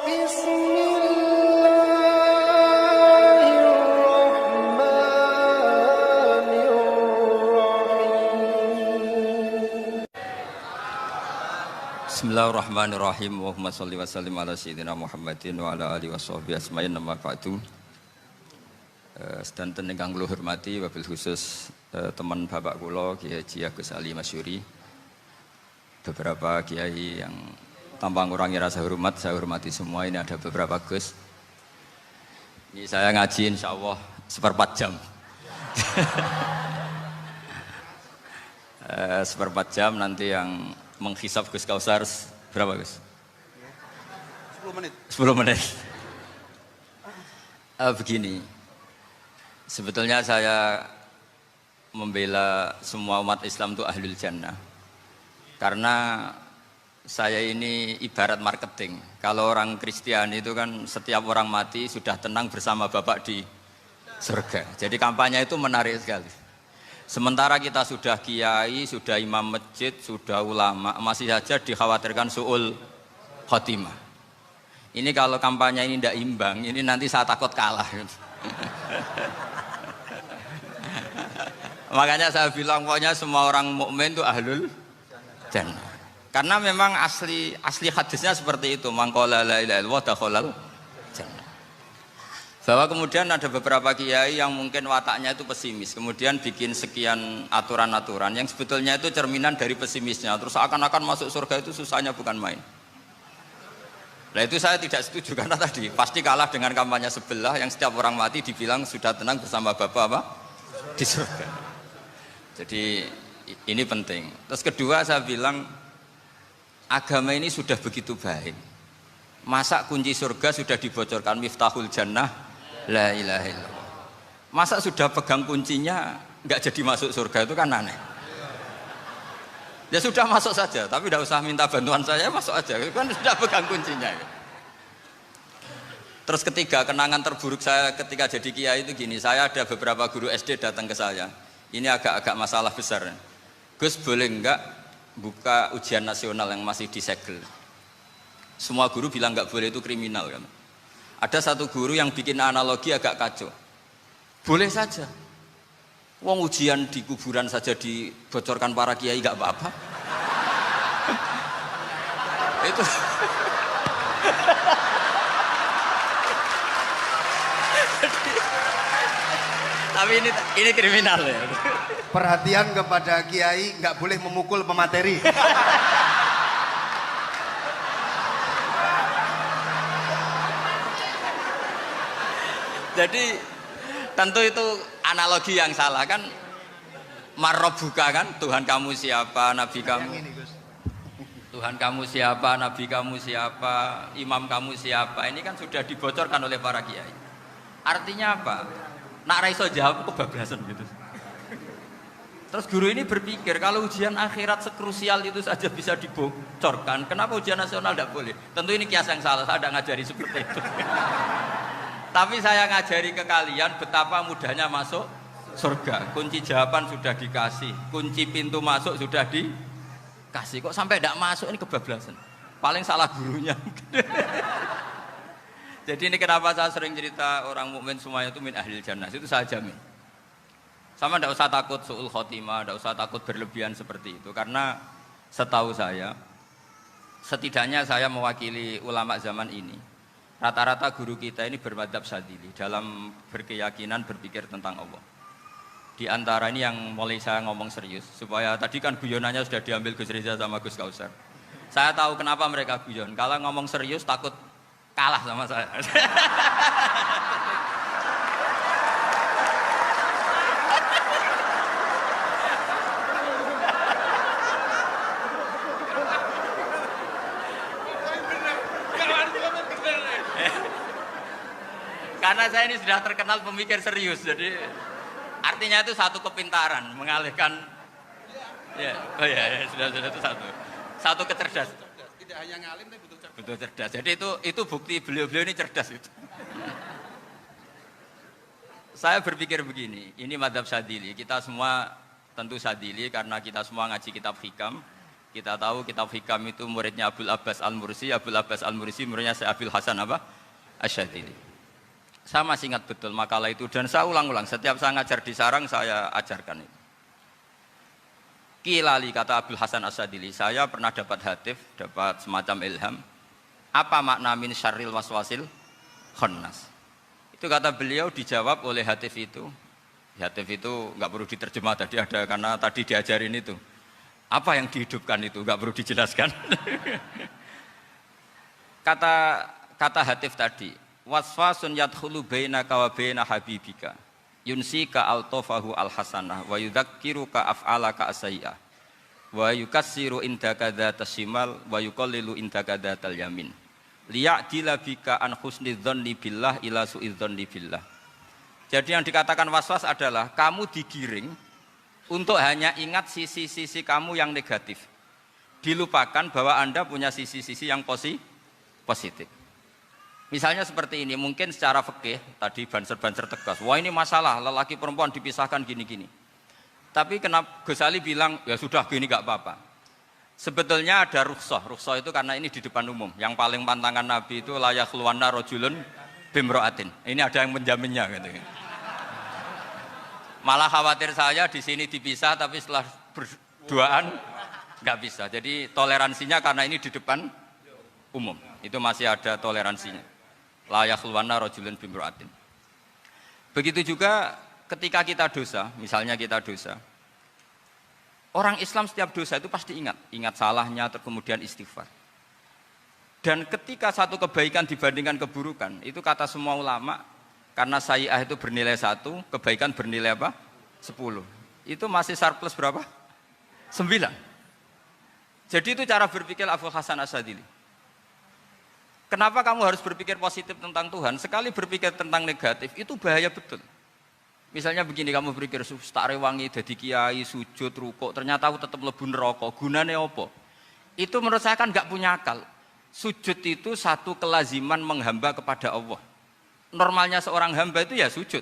Bismillahirrahmanirrahim. Allahumma sholli wa sallim ala sayyidina Muhammadin wa ala alihi washabbihi asma'in nama ba'du. Sedanten ingkang kula hormati wabil khusus teman bapak kula Kiai Haji Agus Ali Masyuri. Beberapa kiai yang tanpa ngurangi rasa hormat, saya hormati semua. Ini ada beberapa Gus. Ini saya ngaji insyaallah 1/4 jam. 1/4 jam nanti yang menghisap Gus Kausar berapa Gus? 10 menit. 10 menit. Begini, sebetulnya saya membela semua umat Islam itu ahlul jannah. Karena saya ini ibarat marketing. Kalau orang Kristiani itu kan setiap orang mati sudah tenang bersama Bapak di surga. Jadi kampanye itu menarik sekali. Sementara kita sudah kiai, sudah imam masjid, sudah ulama, masih saja dikhawatirkan su'ul khotimah. Ini kalau kampanye ini tidak imbang, ini nanti saya takut kalah. Makanya saya bilang pokoknya semua orang mukmin itu ahlul jannah. Karena memang asli hadisnya seperti itu, man qala la ilaha illallah dakhalal jannah. Bahwa kemudian ada beberapa kiai yang mungkin wataknya itu pesimis, kemudian bikin sekian aturan-aturan yang sebetulnya itu cerminan dari pesimisnya, terus akan-akan masuk surga itu susahnya bukan main. Nah itu saya tidak setuju karena tadi pasti kalah dengan kampanye sebelah yang setiap orang mati dibilang sudah tenang bersama Bapak apa? Di surga. Jadi ini penting. Terus kedua saya bilang agama ini sudah begitu baik. Masa kunci surga sudah dibocorkan miftahul jannah la ilaha illallah. Masa sudah pegang kuncinya nggak jadi masuk surga, itu kan aneh. Ya sudah masuk saja, tapi tidak usah minta bantuan saya, masuk aja, kan sudah pegang kuncinya. Terus ketiga, kenangan terburuk saya ketika jadi kiai itu gini, saya ada beberapa guru SD datang ke saya. Ini agak-agak masalah besar. Gus boleh enggak buka ujian nasional yang masih disegel? Semua guru bilang enggak boleh, itu kriminal kan. Ada satu guru yang bikin analogi agak kacau. Boleh saja. Wong ujian di kuburan saja dibocorkan para kiai enggak apa-apa. Itu tapi ini kriminal ya. Perhatian kepada kiai, nggak boleh memukul pemateri. Jadi tentu itu analogi yang salah kan. Marrobuka kan, Tuhan kamu siapa, Nabi kamu. Tuhan kamu siapa, Nabi kamu siapa, imam kamu siapa. Ini kan sudah dibocorkan oleh para kiai. Artinya apa? Nak raiso jawab kebablasan gitu. Terus guru ini berpikir kalau ujian akhirat sekrusial itu saja bisa dibocorkan, kenapa ujian nasional tidak boleh? Tentu ini kias yang salah, saya tidak ngajari seperti itu. Tapi saya ngajari ke kalian betapa mudahnya masuk surga. Kunci jawaban sudah dikasih, kunci pintu masuk sudah dikasih. Kok sampai tidak masuk, ini kebablasan. Paling salah gurunya. Jadi ini kenapa saya sering cerita orang mukmin semuanya itu min ahlil jannah, itu saya jamin. Sama tidak usah takut su'ul khotimah, tidak usah takut berlebihan seperti itu. Karena setahu saya, setidaknya saya mewakili ulama zaman ini. Rata-rata guru kita ini bermadzhab Syadzili dalam berkeyakinan berpikir tentang Allah. Di antara ini yang mulai saya ngomong serius, supaya tadi kan guyonannya sudah diambil Gus Reza sama Gus Kausar. Saya tahu kenapa mereka guyon. Kalau ngomong serius takut kalah sama saya. Karena saya ini sudah terkenal pemikir serius, jadi artinya itu satu kepintaran mengalihkan. Ya, oh ya, sudah itu satu kecerdasan. Tidak hanya ngalim tapi butuh cerdas. Betul cerdas. Jadi itu bukti beliau-beliau ini cerdas itu. Saya berpikir begini, ini madzhab Syadzili. Kita semua tentu Syadzili karena kita semua ngaji kitab hikam. Kita tahu kitab Hikam itu muridnya Abul Abbas Al-Mursi, Abul Abbas Al-Mursi muridnya Syekh Abil Hasan apa? Asy-Syadzili. Saya masih ingat betul makalah itu dan saya ulang-ulang. Setiap saya ngajar di sarang saya ajarkan itu. Kilali kata Abul Hasan Asy-Syadzili, saya pernah dapat hatif, dapat semacam ilham. Apa makna min syarril waswasil khannas? Itu kata beliau dijawab oleh hatif itu. Hatif itu nggak perlu diterjemah tadi ada karena tadi diajarin itu. Apa yang dihidupkan itu nggak perlu dijelaskan. kata hatif tadi, waswasun yadkhulu bainaka wa baina habibika. Yunsika altofahu alhasanah wa yudzakiruka af'alaka asyi'ah wa yukassiru indaka dzatas shimal wa yuqallilu indaka dzatal yamin liya'dila bika an husni dzanni billah ila su'i dzanni billah. Jadi yang dikatakan waswas adalah kamu digiring untuk hanya ingat sisi-sisi kamu yang negatif, dilupakan bahwa Anda punya sisi-sisi yang positif. Misalnya seperti ini, mungkin secara fikih tadi banser-banser tegas, wah ini masalah lelaki perempuan dipisahkan gini-gini. Tapi kenapa Ghazali bilang ya sudah gini nggak apa-apa. Sebetulnya ada rukhsah. Rukhsah itu karena ini di depan umum. Yang paling pantangan Nabi itu la yakhluwanna rajulun bimra'atin. Ini ada yang menjaminnya gitu. Malah khawatir saya di sini dipisah tapi setelah berduaan nggak bisa. Jadi toleransinya karena ini di depan umum. Itu masih ada toleransinya. La yakhluwanna rajulun bimra'atin. Begitu juga ketika kita dosa, misalnya kita dosa. Orang Islam setiap dosa itu pasti ingat salahnya, kemudian istighfar. Dan ketika satu kebaikan dibandingkan keburukan, itu kata semua ulama, karena sayyi'ah itu bernilai 1, kebaikan bernilai apa? 10. Itu masih surplus berapa? 9. Jadi itu cara berpikir Abul Hasan Asy-Syadzili. Kenapa kamu harus berpikir positif tentang Tuhan? Sekali berpikir tentang negatif, itu bahaya betul. Misalnya begini, kamu berpikir tak rewangi jadi kiai, sujud, rukuk, ternyata aku tetap lebu neraka. Gunane apa? Itu menurut saya kan nggak punya akal. Sujud itu satu kelaziman menghamba kepada Allah. Normalnya seorang hamba itu ya sujud.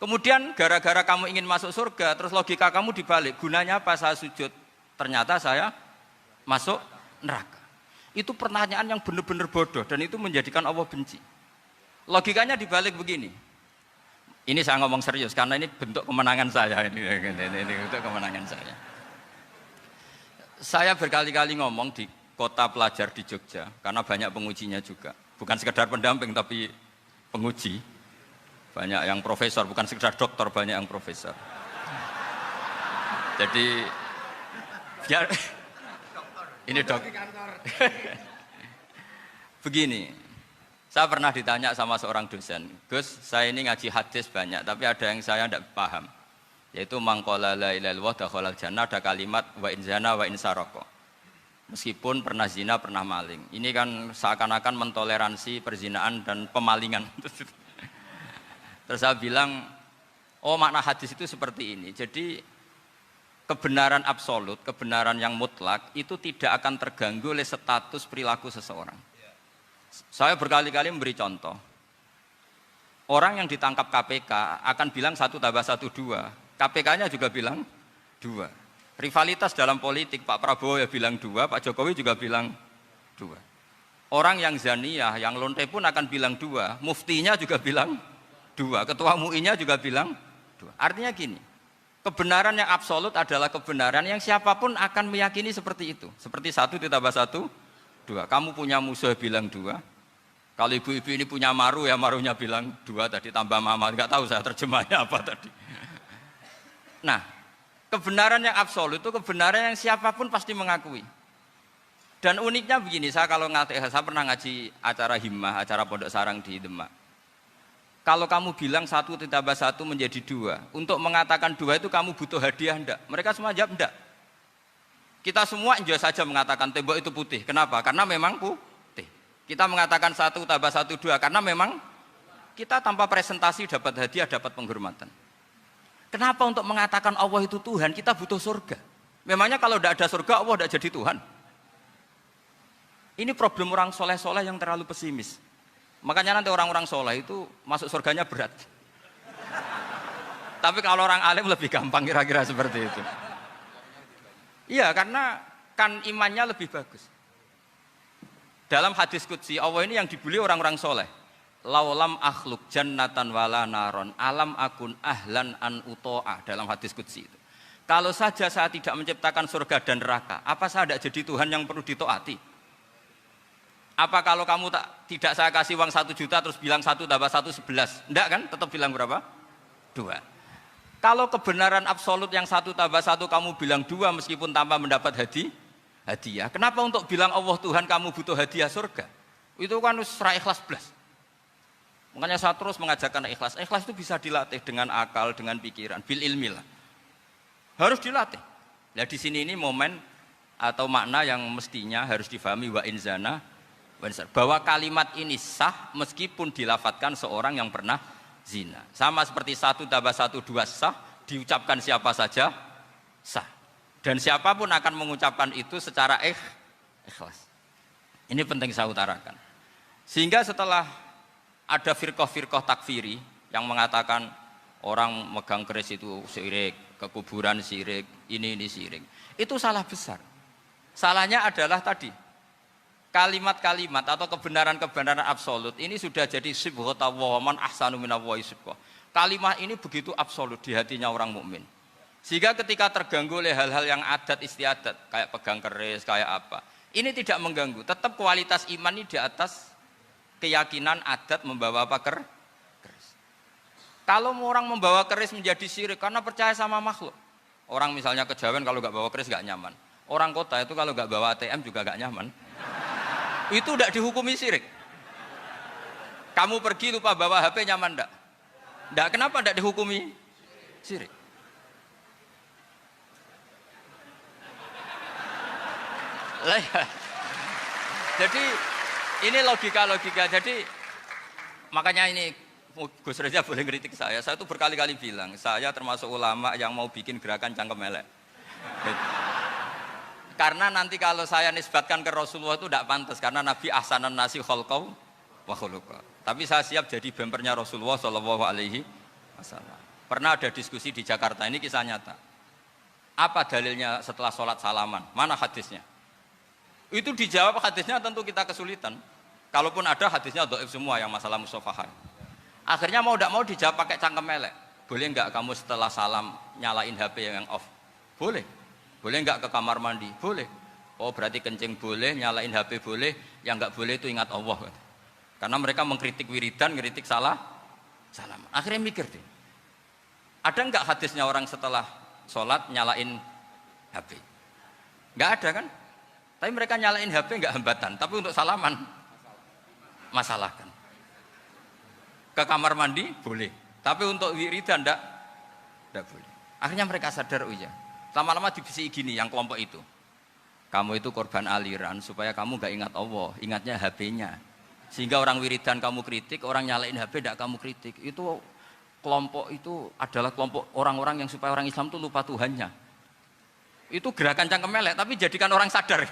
Kemudian gara-gara kamu ingin masuk surga, terus logika kamu dibalik. Gunanya apa saya sujud? Ternyata saya masuk neraka. Itu pertanyaan yang benar-benar bodoh dan itu menjadikan Allah benci. Logikanya dibalik begini. Ini saya ngomong serius karena ini bentuk kemenangan saya ini bentuk kemenangan saya. Saya berkali-kali ngomong di kota pelajar di Jogja karena banyak pengujinya juga. Bukan sekedar pendamping tapi penguji. Banyak yang profesor, bukan sekedar dokter, banyak yang profesor. Jadi biar ini dok. Begini. Saya pernah ditanya sama seorang dosen, Gus, saya ini ngaji hadis banyak, tapi ada yang saya tidak paham. Yaitu mangqala la ilaha illallah dakhalal jannah, ada kalimat wa in zana wa in saraka. Meskipun pernah zina, pernah maling. Ini kan seakan-akan mentoleransi perzinaan dan pemalingan. Terus saya bilang, oh makna hadis itu seperti ini. Jadi kebenaran absolut, kebenaran yang mutlak itu tidak akan terganggu oleh status perilaku seseorang. Saya berkali-kali memberi contoh. Orang yang ditangkap KPK akan bilang 1 + 1 2. KPK-nya juga bilang 2. Rivalitas dalam politik, Pak Prabowo ya bilang 2, Pak Jokowi juga bilang 2. Orang yang zaniyah, yang lonte pun akan bilang 2. Muftinya juga bilang 2. Ketua MUI-nya juga bilang 2. Artinya gini, kebenaran yang absolut adalah kebenaran yang siapapun akan meyakini seperti itu. Seperti 1 + 1 2. Kamu punya musuh bilang 2. Kalau ibu-ibu ini punya maru ya marunya bilang 2 tadi tambah mama. Enggak tahu saya terjemahnya apa tadi. Nah, kebenaran yang absolut itu kebenaran yang siapapun pasti mengakui. Dan uniknya begini, saya pernah ngaji acara himmah, acara pondok sarang di Demak. Kalau kamu bilang 1 + 1 menjadi 2, untuk mengatakan 2 itu kamu butuh hadiah enggak? Mereka semua jawab enggak. Kita semua enjoy saja mengatakan tembok itu putih. Kenapa? Karena memang putih. Kita mengatakan 1 + 1 2 karena memang kita tanpa presentasi dapat hadiah, dapat penghormatan. Kenapa untuk mengatakan Allah itu Tuhan kita butuh surga? Memangnya kalau tidak ada surga Allah tidak jadi Tuhan? Ini problem orang soleh-soleh yang terlalu pesimis. Makanya nanti orang-orang soleh itu masuk surganya berat. Tapi kalau orang alim lebih gampang kira-kira seperti itu. Iya, karena akan imannya lebih bagus. Dalam hadis qudsi, Allah ini yang dibuli orang-orang soleh. Laulam akhluk jannatan wala naron alam akun ahlan an uto'a, dalam hadis qudsi itu. Kalau saja saya tidak menciptakan surga dan neraka, apa saya tidak jadi Tuhan yang perlu ditaati? Apa kalau kamu tidak saya kasih uang 1 juta terus bilang 1 tambah 1 11? Enggak kan? Tetap bilang berapa? 2. Kalau kebenaran absolut yang 1 tambah 1 kamu bilang 2 meskipun tanpa mendapat hadiah. Kenapa untuk bilang Allah Tuhan kamu butuh hadiah surga? Itu kan ra ikhlas blas. Makanya saya terus mengajarkan ikhlas. Ikhlas itu bisa dilatih dengan akal, dengan pikiran, bil ilmi lah. Harus dilatih. Nah di sini ini momen atau makna yang mestinya harus difahami wa inzana bahwa kalimat ini sah meskipun dilafatkan seorang yang pernah zina. Sama seperti 1 tambah 1 2 sah, diucapkan siapa saja sah. Dan siapapun akan mengucapkan itu secara ikhlas. Ini penting saya utarakan. Sehingga setelah ada firqah-firqah takfiri yang mengatakan orang megang keris itu syirik, ke kuburan syirik, ini syirik. Itu salah besar. Salahnya adalah tadi kalimat-kalimat atau kebenaran-kebenaran absolut ini sudah jadi sibghata wa man ahsanu minallahi sibghah. Kalimat ini begitu absolut di hatinya orang mukmin. Sehingga ketika terganggu oleh hal-hal yang adat istiadat kayak pegang keris, kayak apa, ini tidak mengganggu. Tetap kualitas iman ini di atas keyakinan adat membawa apa keris. Kalau orang membawa keris menjadi syirik karena percaya sama makhluk. Orang misalnya kejawen kalau nggak bawa keris nggak nyaman. Orang kota itu kalau nggak bawa ATM juga nggak nyaman. Itu tidak dihukumi syirik. Kamu pergi lupa bawa HP nyaman enggak? Enggak, kenapa enggak dihukumi syirik? Jadi ini logika-logika. Jadi makanya ini Gus Reza boleh ngeritik saya itu berkali-kali bilang, saya termasuk ulama yang mau bikin gerakan cangkem elek. Karena nanti kalau saya nisbatkan ke Rasulullah itu tidak pantas, karena Nabi ahsanan nasi khalqau wa khuluqa. Tapi saya siap jadi bempernya Rasulullah Shallallahu Alaihi Wasallam. Pernah ada diskusi di Jakarta, ini kisah nyata. Apa dalilnya setelah sholat salaman? Mana hadisnya? Itu dijawab hadisnya tentu kita kesulitan. Kalaupun ada hadisnya dhaif semua yang masalah musafahah. Akhirnya mau tidak mau dijawab pakai cangkem elek. Boleh enggak kamu setelah salam nyalain HP yang off? Boleh. Boleh enggak ke kamar mandi? Boleh. Oh berarti kencing boleh, nyalain HP boleh, yang enggak boleh itu ingat Allah. Karena mereka mengkritik wiridan, ngeritik salam. Akhirnya mikir deh. Ada enggak hadisnya orang setelah sholat nyalain HP? Enggak ada kan? Tapi mereka nyalain HP enggak hambatan, tapi untuk salaman masalahkan. Ke kamar mandi boleh, tapi untuk wiridan enggak boleh. Akhirnya mereka sadar, oh iya. Lama-lama dibisi gini yang kelompok itu. Kamu itu korban aliran supaya kamu enggak ingat Allah, ingatnya HP-nya. Sehingga orang wiridan kamu kritik, orang nyalain HP enggak kamu kritik. Itu kelompok itu adalah kelompok orang-orang yang supaya orang Islam itu lupa Tuhannya. Itu gerakan cangkem elek, tapi jadikan orang sadar.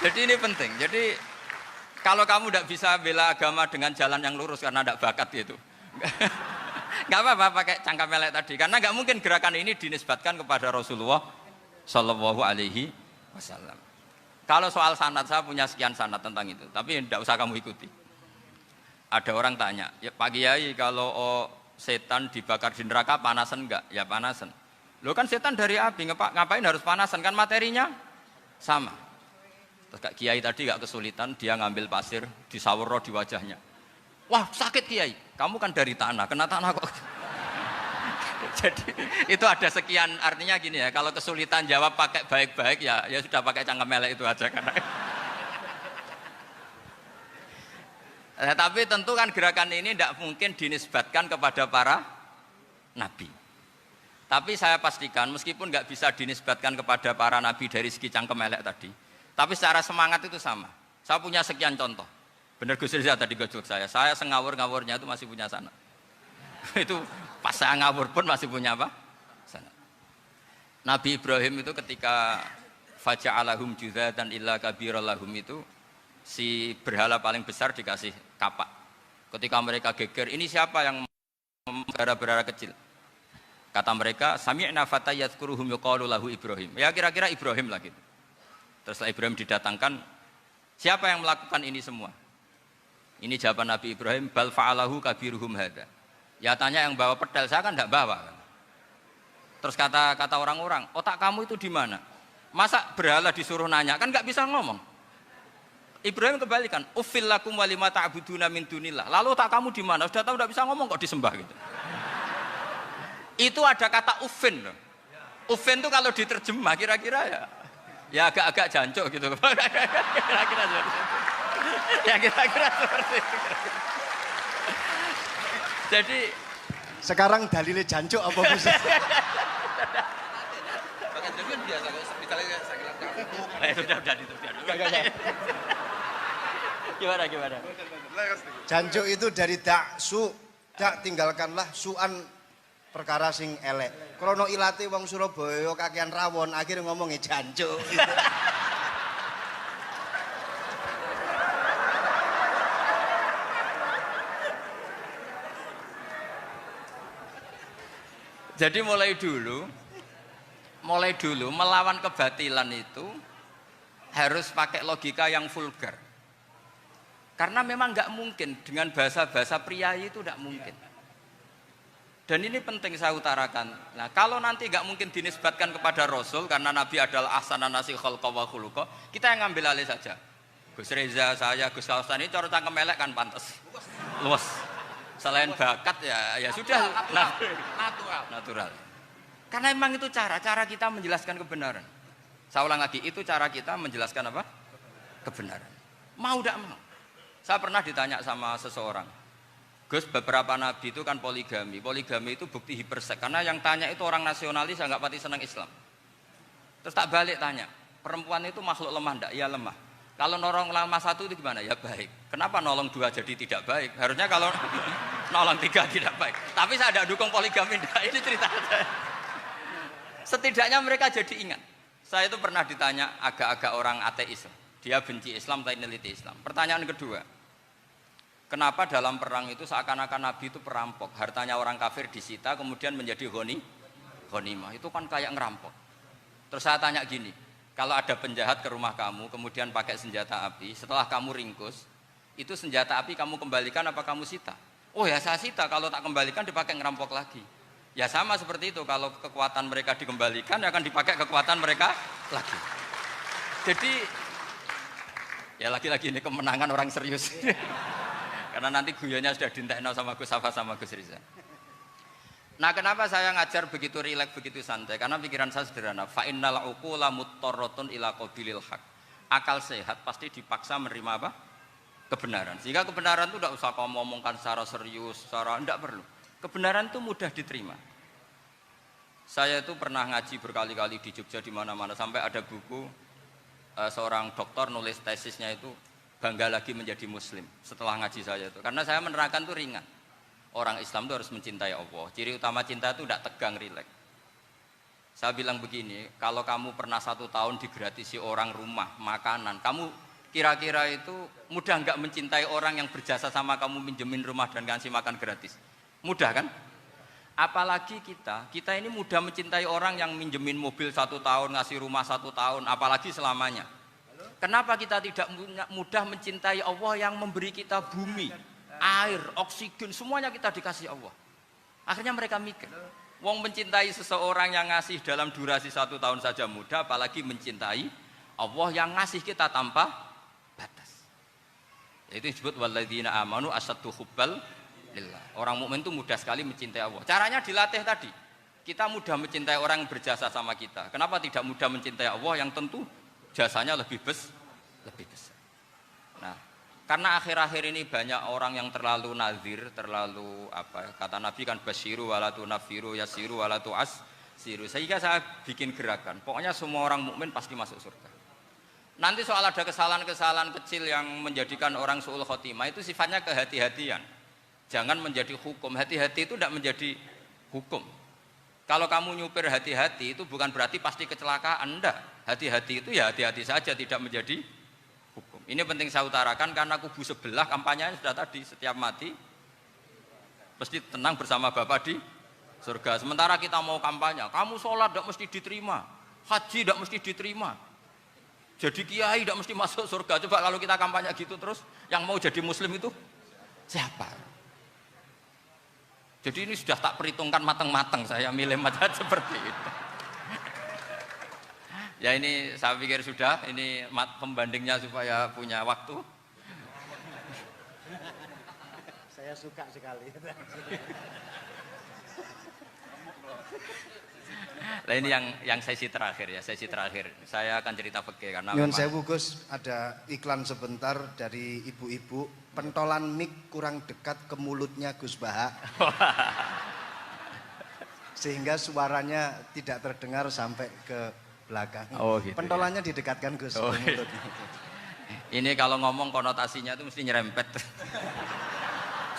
Jadi ini penting. Jadi kalau kamu tidak bisa bela agama dengan jalan yang lurus karena tidak bakat gitu, nggak apa-apa pakai cangkem elek tadi. Karena nggak mungkin gerakan ini dinisbatkan kepada Rasulullah Shallallahu Alaihi Wasallam. Kalau soal sanad, saya punya sekian sanad tentang itu, tapi tidak usah kamu ikuti. Ada orang tanya, ya Pak Kiai kalau setan dibakar di neraka panasan enggak? Ya panasan. Lo kan setan dari api, ngapain harus panasan? Kan materinya sama. Terus Kak Kiai tadi gak kesulitan, dia ngambil pasir, disawero di wajahnya. Wah sakit Kiai, kamu kan dari tanah, kena tanah kok. Jadi itu ada sekian, artinya gini ya, kalau kesulitan jawab pakai baik-baik ya sudah pakai cangkem elek itu aja. Karena tapi tentu kan gerakan ini tidak mungkin dinisbatkan kepada para nabi. Tapi saya pastikan meskipun nggak bisa dinisbatkan kepada para nabi dari segi cangkem elek tadi, tapi secara semangat itu sama. Saya punya sekian contoh. Benar Gus Riza tadi gojok saya sengawur-ngawurnya itu masih punya sanad. Itu pas saya ngawur pun masih punya apa? Sanad. Nabi Ibrahim itu ketika faja'alahum juzatan illa kabirallahum itu si berhala paling besar dikasih kapak. Ketika mereka geger, ini siapa yang berhala-berhala kecil? Kata mereka, sami'na fata yadhkuruhum yuqalu lahu Ibrahim. Ya kira-kira Ibrahim lah gitu. Terus Ibrahim didatangkan, siapa yang melakukan ini semua? Ini jawaban Nabi Ibrahim, bal fa'alahu kabiruhum hadza. Ya tanya yang bawa pedal, saya kan enggak bawa. Terus kata orang-orang, otak kamu itu di mana? Masa berhala disuruh nanya, kan enggak bisa ngomong. Ibrahim kebalikan, uffil lakum walima ta'buduna min dunillah. Lalu otak kamu di mana? Sudah tahu enggak bisa ngomong kok disembah gitu. Itu ada kata ufin loh. Ufin itu kalau diterjemah kira-kira ya agak-agak jancuk gitu. Kira-kira seperti itu. Ya kira-kira seperti itu. Jadi Sekarang dalilnya jancuk apa Gus? Gimana? Jancuk itu dari daksu, dak tinggalkanlah suan perkara sing elek. Krono ilate wong Surabaya kakean rawon, akhirnya ngomongnya jancuk. Jadi mulai dulu melawan kebatilan itu harus pakai logika yang vulgar. Karena memang nggak mungkin dengan bahasa-bahasa priayi itu nggak mungkin. Dan ini penting saya utarakan. Nah, kalau nanti nggak mungkin dinisbatkan kepada Rasul karena Nabi adalah ahsanan nasi khalqa wa khuluqa, kita yang ngambil alih saja. Gus Reza, saya, Gus Kausan ini cara cangkem elek kan pantas. Luas. Selain bakat ya sudah natural. Karena memang itu cara kita menjelaskan kebenaran. Saya ulang lagi, itu cara kita menjelaskan apa? Kebenaran. Mau tidak mau. Saya pernah ditanya sama seseorang, Gus, beberapa nabi itu kan poligami. Poligami itu bukti hiperseks. Karena yang tanya itu orang nasionalis yang nggak pati senang Islam. Terus tak balik tanya, perempuan itu makhluk lemah enggak? Ya lemah. Kalau nolong lama satu itu gimana? Ya baik. Kenapa nolong dua jadi tidak baik? Harusnya kalau nolong tiga tidak baik. Tapi saya tidak dukung poligami. Ini cerita saya. Setidaknya mereka jadi ingat. Saya itu pernah ditanya agak-agak orang ateis. Dia benci Islam tapi neliti Islam. Pertanyaan kedua, kenapa dalam perang itu seakan-akan Nabi itu perampok, hartanya orang kafir disita kemudian menjadi ghanimah, itu kan kayak ngerampok. Terus saya tanya gini, kalau ada penjahat ke rumah kamu kemudian pakai senjata api, setelah kamu ringkus, itu senjata api kamu kembalikan apa kamu sita? Oh ya saya sita, kalau tak kembalikan dipakai ngerampok lagi. Ya sama seperti itu, kalau kekuatan mereka dikembalikan akan dipakai kekuatan mereka lagi. Jadi ya lagi-lagi ini kemenangan orang serius. Karena nanti guyonnya sudah dintekno sama Gus Safa sama Gus Riza. Nah, kenapa saya ngajar begitu rileks, begitu santai? Karena pikiran saya sederhana. Fa innal uqula muttarratun ila qabilil haq. Akal sehat pasti dipaksa menerima apa? Kebenaran. Sehingga kebenaran itu tidak usah kamu ngomongkan secara serius, secara tidak perlu. Kebenaran itu mudah diterima. Saya itu pernah ngaji berkali-kali di Jogja di mana-mana sampai ada buku seorang dokter nulis tesisnya itu bangga lagi menjadi muslim setelah ngaji saya itu. Karena saya menerangkan itu ringan. Orang Islam itu harus mencintai Allah. Ciri utama cinta itu tidak tegang, rileks. Saya bilang begini, kalau kamu pernah 1 tahun digratisi orang rumah, makanan, kamu kira-kira itu mudah nggak mencintai orang yang berjasa sama kamu minjemin rumah dan ngasih makan gratis? Mudah kan? Apalagi kita ini mudah mencintai orang yang minjemin mobil 1 tahun, ngasih rumah 1 tahun, apalagi selamanya. Kenapa kita tidak mudah mencintai Allah yang memberi kita bumi, air, oksigen, semuanya kita dikasih Allah. Akhirnya mereka mikir, wong mencintai seseorang yang ngasih dalam durasi 1 tahun saja mudah, apalagi mencintai Allah yang ngasih kita tanpa batas. Itu disebut walladzina amanu asaddu hubbal lillah. Orang mukmin itu mudah sekali mencintai Allah. Caranya dilatih tadi. Kita mudah mencintai orang yang berjasa sama kita. Kenapa tidak mudah mencintai Allah yang tentu jasanya lebih besar? Nah, karena akhir-akhir ini banyak orang yang terlalu nazir, terlalu kata Nabi kan basyiru walatu nafiru yasiru walatu asiru. Sehingga saya bikin gerakan. Pokoknya semua orang mukmin pasti masuk surga. Nanti soal ada kesalahan-kesalahan kecil yang menjadikan orang su'ul khotimah itu sifatnya kehati-hatian. Jangan menjadi hukum. Hati-hati itu tidak menjadi hukum. Kalau kamu nyupir hati-hati itu bukan berarti pasti kecelakaan, enggak. Hati-hati itu ya hati-hati saja, tidak menjadi hukum. Ini penting saya utarakan karena kubu sebelah kampanyenya sudah tadi, setiap mati pasti tenang bersama Bapak di surga. Sementara kita mau kampanye, kamu sholat tidak mesti diterima, haji tidak mesti diterima, jadi kiai tidak mesti masuk surga. Coba kalau kita kampanye gitu terus, yang mau jadi muslim itu siapa? Jadi ini sudah tak perhitungkan matang-matang, saya milih macam seperti itu. Ya ini saya pikir sudah, ini pembandingnya supaya punya waktu. Saya suka sekali. Nah ini yang sesi terakhir ya, sesi terakhir. Saya akan cerita fikih karena Nyun sewu Gus, ada iklan sebentar dari ibu-ibu, pentolan mic kurang dekat ke mulutnya Gus Baha. Sehingga suaranya tidak terdengar sampai ke belakang. Oh, gitu, pentolannya didekatkan Gus ke mulutnya. Ini kalau ngomong konotasinya itu mesti nyerempet.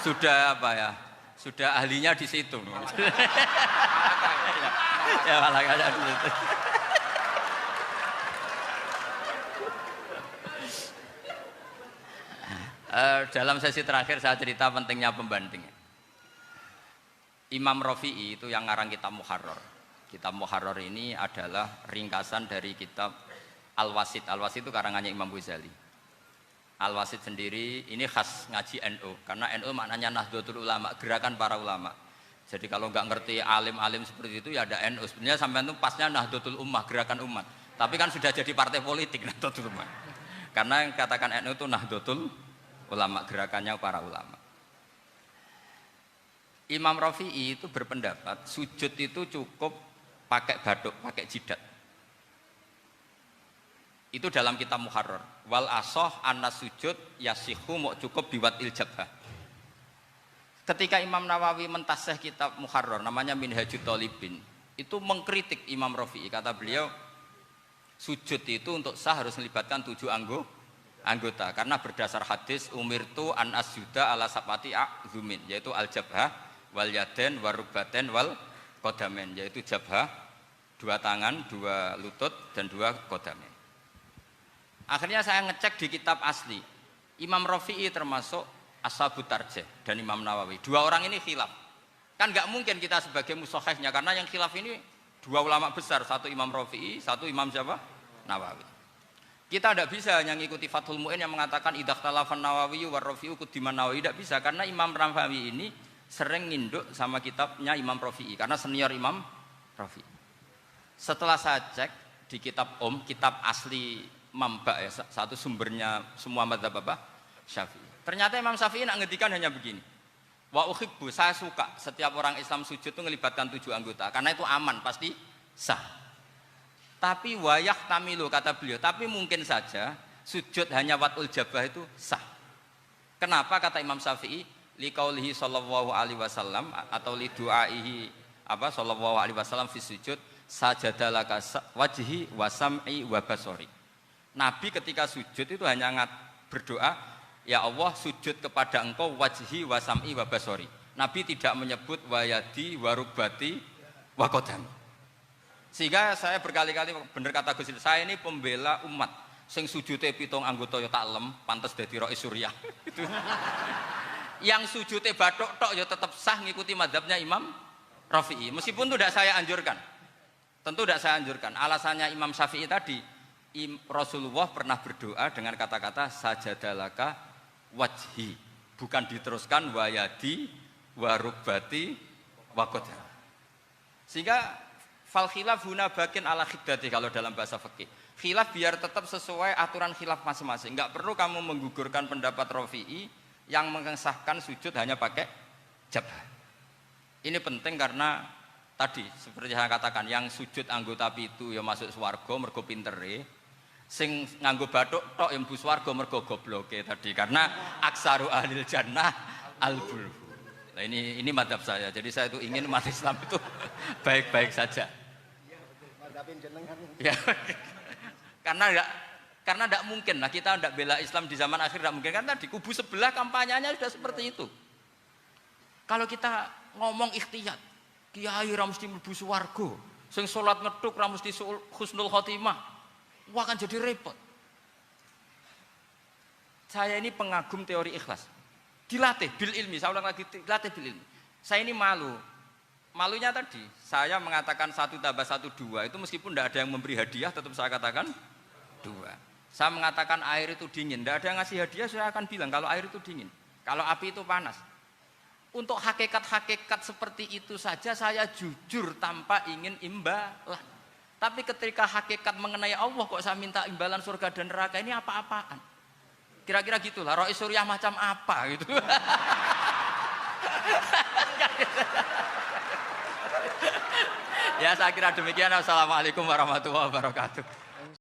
Sudah apa ya? Sudah ahlinya di situ. Ya malah kayak gitu. Dalam sesi terakhir saya cerita pentingnya pembanding. Imam Rafi'i itu yang ngarang kitab Muharrar. Kitab Muharrar ini adalah ringkasan dari kitab Al-Wasit. Al-Wasit itu karangannya Imam Ghazali. Al-Wasit sendiri ini khas ngaji NU, karena NU maknanya Nahdlatul Ulama, gerakan para ulama. Jadi kalau nggak ngerti alim-alim seperti itu ya ada NU. Sebenarnya sampai itu pasnya Nahdlatul Ummah, gerakan umat. Tapi kan sudah jadi partai politik Nahdlatul Ummah. Karena yang katakan NU itu Nahdlatul Ulama, gerakannya para ulama. Imam Rafi'i itu berpendapat sujud itu cukup pakai baduk, pakai jidat. Itu dalam kitab Muharrar. Wal asoh anna sujud yasihu mau cukup biwat iljabah. Ketika Imam Nawawi mentasih kitab Muharrar namanya Minhajut Thalibin, itu mengkritik Imam Rafi'i. Kata beliau, sujud itu untuk sah harus melibatkan 7 anggota karena berdasar hadis umirtu an asjuda ala sapati a'zumin, yaitu al jabhah wal yaden warubaten wal kodamen, yaitu jabhah 2 tangan, 2 lutut dan 2 kodamen. Akhirnya saya ngecek di kitab asli, Imam Rafi'i termasuk Ashabut Tarjih dan Imam Nawawi. 2 orang ini khilaf. Kan nggak mungkin kita sebagai mushahihnya, karena yang khilaf ini 2 ulama besar, satu Imam Rafi'i, satu Imam siapa? Nawawi. Kita tidak bisa hanya ngikuti Fathul Mu'in yang mengatakan idza khtalafan Nawawi wa Rafi'u quddiman Nawawi, tidak bisa, karena Imam Nawawi ini sering nginduk sama kitabnya Imam Rafi'i karena senior Imam Rafi'i. Setelah saya cek di kitab kitab asli Mamba ya, satu sumbernya semua mazhab apa? Syafi'i. Ternyata Imam Syafi'i nak ngedikan hanya begini. Wa uhibbu, saya suka setiap orang Islam sujud itu melibatkan 7 anggota karena itu aman, pasti sah. Tapi wayah tamilu, kata beliau, tapi mungkin saja sujud hanya watul jabah itu sah. Kenapa kata Imam Syafi'i? Liqaulihi sallallahu alaihi wasallam atau li du'aihi apa sallallahu alaihi wasallam fi sujud sajadalaka wajhi wa sam'i wa basori. Nabi ketika sujud itu hanya berdoa, ya Allah sujud kepada engkau wajhi wa sam'i wa basori. Nabi tidak menyebut wayadi wa rubati wa qadami. Sehingga saya berkali-kali bener kata Gus, saya ini pembela umat sing sujute 7 anggota ya taklem pantes dadi Rais Suriah. Itu. Yang sujute bathuk tok ya tetap sah ngikuti mazhabnya Imam Rafi'i. Meskipun itu tidak saya anjurkan. Tentu tidak saya anjurkan. Alasannya Imam Syafi'i tadi, Rasulullah pernah berdoa dengan kata-kata sajadalaka wajhi, bukan diteruskan wayadi warubati wakoda. Sehingga fal khilaf huna bakin ala khiddati kalau dalam bahasa fikih. Khilaf biar tetap sesuai aturan khilaf masing-masing. Enggak perlu kamu menggugurkan pendapat Rafi'i yang mengesahkan sujud hanya pakai jabah. Ini penting karena tadi seperti saya katakan, yang sujud anggota pitu ya masuk swarga mergo pintere, sing nganggo bathuk tok yang mlebu swarga mergo gobloke tadi, karena aksaru ahlil jannah al-bulhu. Nah ini madzhab saya. Jadi saya itu ingin umat Islam itu baik-baik saja. Ya. Karena tidak mungkin lah kita tidak bela Islam di zaman akhir, tidak mungkin, karena di kubu sebelah kampanyenya sudah seperti itu. Kalau kita ngomong ikhtiyat, kiai ra mesti mlebu swarga, sing salat ngethuk ra mesti husnul khotimah, wah kan jadi repot. Saya ini pengagum teori ikhlas, dilatih bil ilmi, saya ulang lagi, dilatih bil ilmi. Saya ini malu malunya tadi, saya mengatakan 1 tambah 1 2 itu meskipun tidak ada yang memberi hadiah tetap saya katakan 2. Saya mengatakan air itu dingin, tidak ada yang ngasih hadiah saya akan bilang kalau air itu dingin, kalau api itu panas. Untuk hakikat-hakikat seperti itu saja saya jujur tanpa ingin imbalan. Tapi ketika hakikat mengenai Allah kok saya minta imbalan surga dan neraka, ini apa-apaan? Kira-kira gitulah, roh suriah macam apa gitu. Ya saya kira demikian. Assalamualaikum warahmatullahi wabarakatuh.